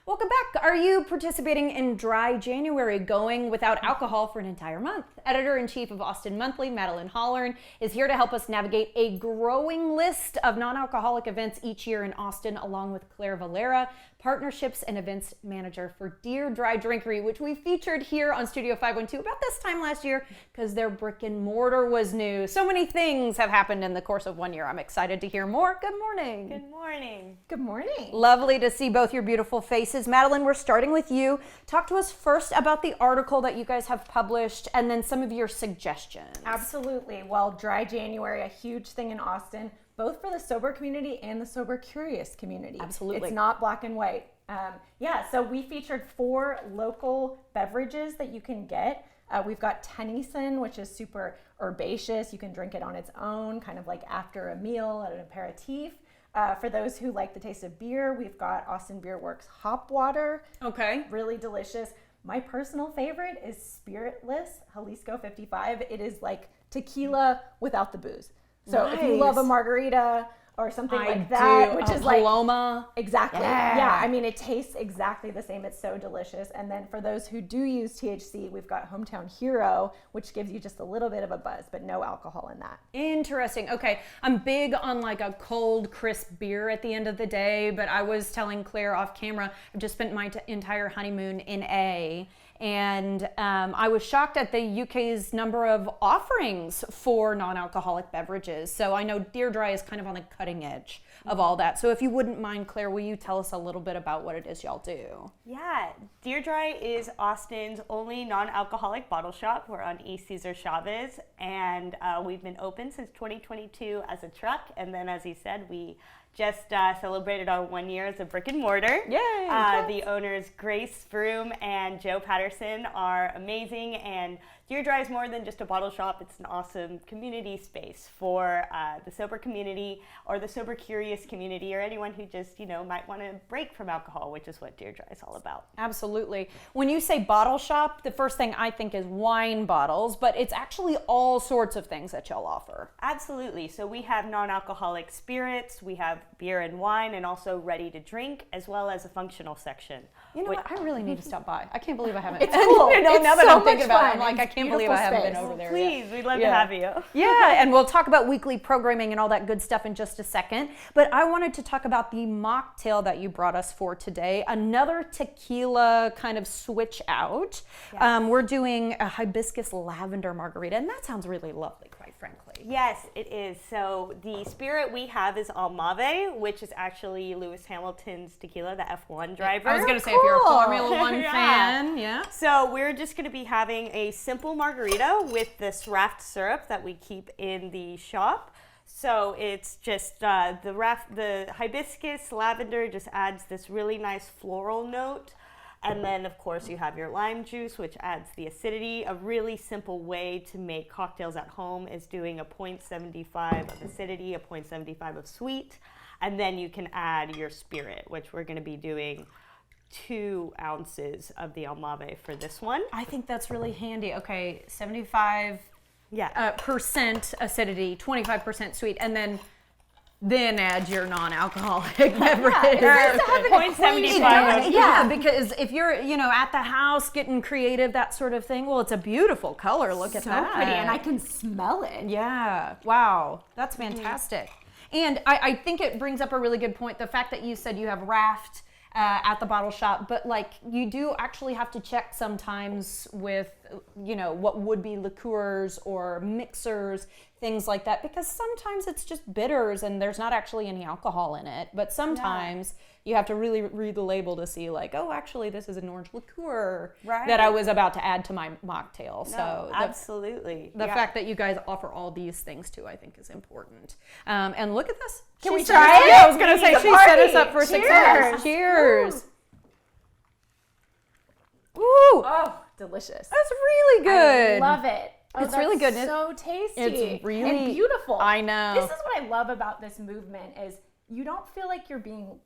Welcome back. Are you participating in Dry January, going without alcohol for an entire month? Editor-in-Chief of Austin Monthly, Madeline Hollern, is here to help us navigate a growing list of non-alcoholic events each year in Austin, along with Claire Valera, Partnerships and Events Manager for Dear Dry Drinkery, which we featured here on Studio 512 about this time last year because their brick and mortar was new. So many things have happened in the course of 1 year. I'm excited to hear more. Good morning. Good morning. Good morning. Lovely to see both your beautiful faces. Madeline, we're starting with you. Talk to us first about the article that you guys have published and then some of your suggestions. Absolutely. Well, Dry January, a huge thing in Austin, both for the sober community and the sober curious community. Absolutely. It's not black and white. So we featured 4 local beverages that you can get. We've got Tennyson, which is super herbaceous. You can drink it on its own, kind of like after a meal at an aperitif. For those who like the taste of beer, we've got Austin Beer Works Hop Water. Okay. Really delicious. My personal favorite is Spiritless Jalisco 55. It is like tequila without the booze. So if you love a margarita or something like that, which is Paloma. like exactly, Yeah. I mean, it tastes exactly the same. It's so delicious. And then for those who do use THC, we've got Hometown Hero, which gives you just a little bit of a buzz, but no alcohol in that. Interesting. Okay. I'm big on like a cold, crisp beer at the end of the day, but I was telling Claire off camera, I've just spent my entire honeymoon in A. And I was shocked at the UK's number of offerings for non-alcoholic beverages. So I know Dear Dry is kind of on the cutting edge of all that. So if you wouldn't mind, Claire, will you tell us a little bit about what it is y'all do? Yeah, Dear Dry is Austin's only non-alcoholic bottle shop. We're on East Cesar Chavez, and we've been open since 2022 as a truck. And then, as he said, we just celebrated our 1 year as a brick and mortar. Yay! The owners, Grace Broom and Joe Patterson, are amazing. And Dear Dry is more than just a bottle shop. It's an awesome community space for the sober community or the sober curious community or anyone who just, might want to break from alcohol, which is what Dear Dry is all about. Absolutely. When you say bottle shop, the first thing I think is wine bottles, but it's actually all sorts of things that y'all offer. Absolutely. So we have non-alcoholic spirits, we have beer and wine, and also ready to drink, as well as a functional section. You know what? I really need to stop by. I can't believe I haven't. It's cool. Now that so I'm thinking much about it, fun. I'm like, I can't believe I haven't been over there Please, yet. we'd love to have you. Yeah, and we'll talk about weekly programming and all that good stuff in just a second. But I wanted to talk about the mocktail that you brought us for today. Another tequila kind of switch out. Yes. We're doing a hibiscus lavender margarita, and that sounds really lovely, quite frankly. Yes, it is. So the spirit we have is Almave, which is actually Lewis Hamilton's tequila, the F1 driver. I was going to say, if you're a Formula One Yeah. fan, yeah. So we're just going to be having a simple margarita with this raft syrup that we keep in the shop. So it's just the hibiscus lavender just adds this really nice floral note. And then, of course, you have your lime juice, which adds the acidity. A really simple way to make cocktails at home is doing a 0.75 of acidity, a 0.75 of sweet, and then you can add your spirit, which we're going to be doing 2 ounces of the Almave for this one. I think that's really handy. Okay, 75% percent acidity, 25% sweet, and then add your non-alcoholic beverage. It's nice to have an 0.75. Yeah, because if you're, at the house getting creative, that sort of thing, well, it's a beautiful color. Look at so that. pretty, and I can smell it. Yeah. Wow. That's fantastic. And I think it brings up a really good point. The fact that you said you have raft at the bottle shop, but you do actually have to check sometimes with, what would be liqueurs or mixers, things like that, because sometimes it's just bitters and there's not actually any alcohol in it. But sometimes you have to really read the label to see actually this is an orange liqueur that I was about to add to my mocktail. So absolutely. The fact that you guys offer all these things too, I think is important. And look at this. Can we try it? Yeah, I was going to say, she set us up for Cheers. success. Cheers. Ooh, Oh, delicious. that's really good. I love it. Oh, It's really good. It's so tasty. It's really and beautiful. I know. This is what I love about this movement is you don't feel like you're being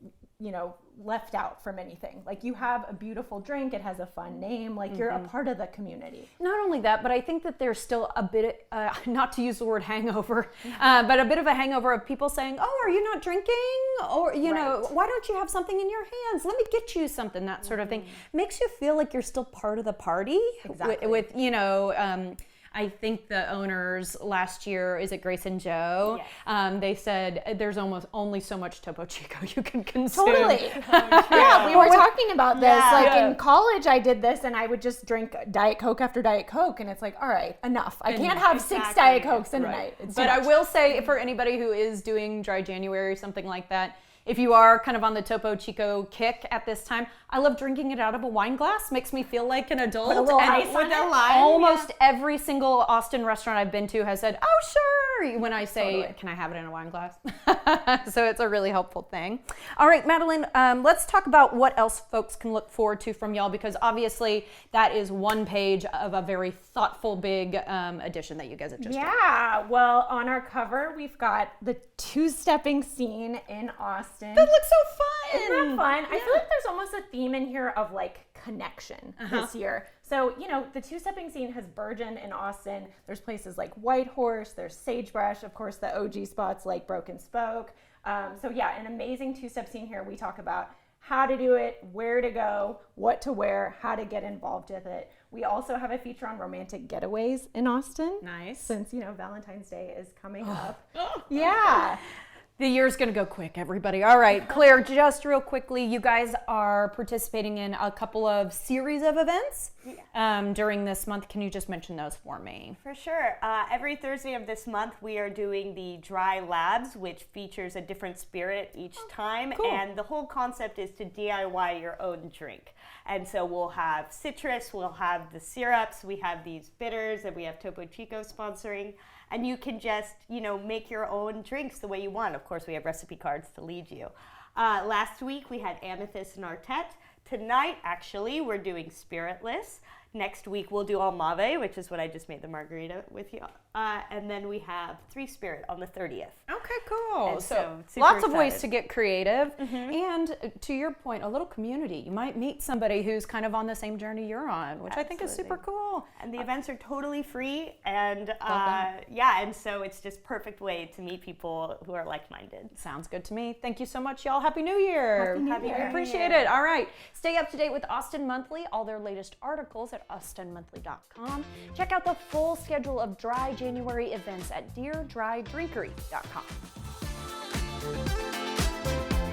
left out from anything. Like, you have a beautiful drink, it has a fun name, like you're a part of the community. Not only that, but I think that there's still a bit, not to use the word hangover, but a bit of a hangover of people saying, oh, are you not drinking? Or, why don't you have something in your hands? Let me get you something, that sort of thing. Makes you feel like you're still part of the party. Exactly. With I think the owners last year, is it Grace and Joe? Yes. They said there's almost only so much Topo Chico you can consume. Totally. Yeah, we were talking about this. Yeah. Like, in college, I did this, and I would just drink Diet Coke after Diet Coke, and it's like, all right, enough. I can't have 6 Exactly. Diet Cokes in a night. It's too But I much. will say, for anybody who is doing dry January or something like that, if you are kind of on the Topo Chico kick at this time, I love drinking it out of a wine glass. Makes me feel like an adult. Put a little And ice on with a it. lime. almost every single Austin restaurant I've been to has said, oh, sure, when I say, Totally. can I have it in a wine glass? So it's a really helpful thing. All right, Madeline, let's talk about what else folks can look forward to from y'all, because obviously that is one page of a very thoughtful, big edition that you guys have just done. Yeah, well, on our cover, we've got the two-stepping scene in Austin. That looks so fun. Isn't that fun? I feel like there's almost a theme in here of like connection this year. So, the two-stepping scene has burgeoned in Austin. There's places like Whitehorse, there's Sagebrush, of course, the OG spots like Broken Spoke. So yeah, an amazing two-step scene here. We talk about how to do it, where to go, what to wear, how to get involved with it. We also have a feature on romantic getaways in Austin. Nice. Since, Valentine's Day is coming up. Yeah. The year's gonna go quick, everybody. All right, Claire, just real quickly, you guys are participating in a couple of series of events during this month. Can you just mention those for me? For sure. Every Thursday of this month, we are doing the Dry Labs, which features a different spirit each time. cool. And the whole concept is to DIY your own drink. And so we'll have citrus, we'll have the syrups, we have these bitters, and we have Topo Chico sponsoring. And you can just, make your own drinks the way you want. Of course, we have recipe cards to lead you. Last week, we had Amethyst and Artet. Tonight, actually, we're doing Spiritless. Next week, we'll do Almave, which is what I just made the margarita with you. And then we have Three Spirit on the 30th. Okay, cool. And So so super lots of ways excited. to get creative. And to your point, a little community. You might meet somebody who's kind of on the same journey you're on, which I think is super cool. And the events are totally free. And that. and so it's just perfect way to meet people who are like-minded. Sounds good to me. Thank you so much, y'all. Happy New Year. Happy New Year. Appreciate it. All right. Stay up to date with Austin Monthly, all their latest articles at austinmonthly.com. Check out the full schedule of Dry January events at deardrydrinkery.com.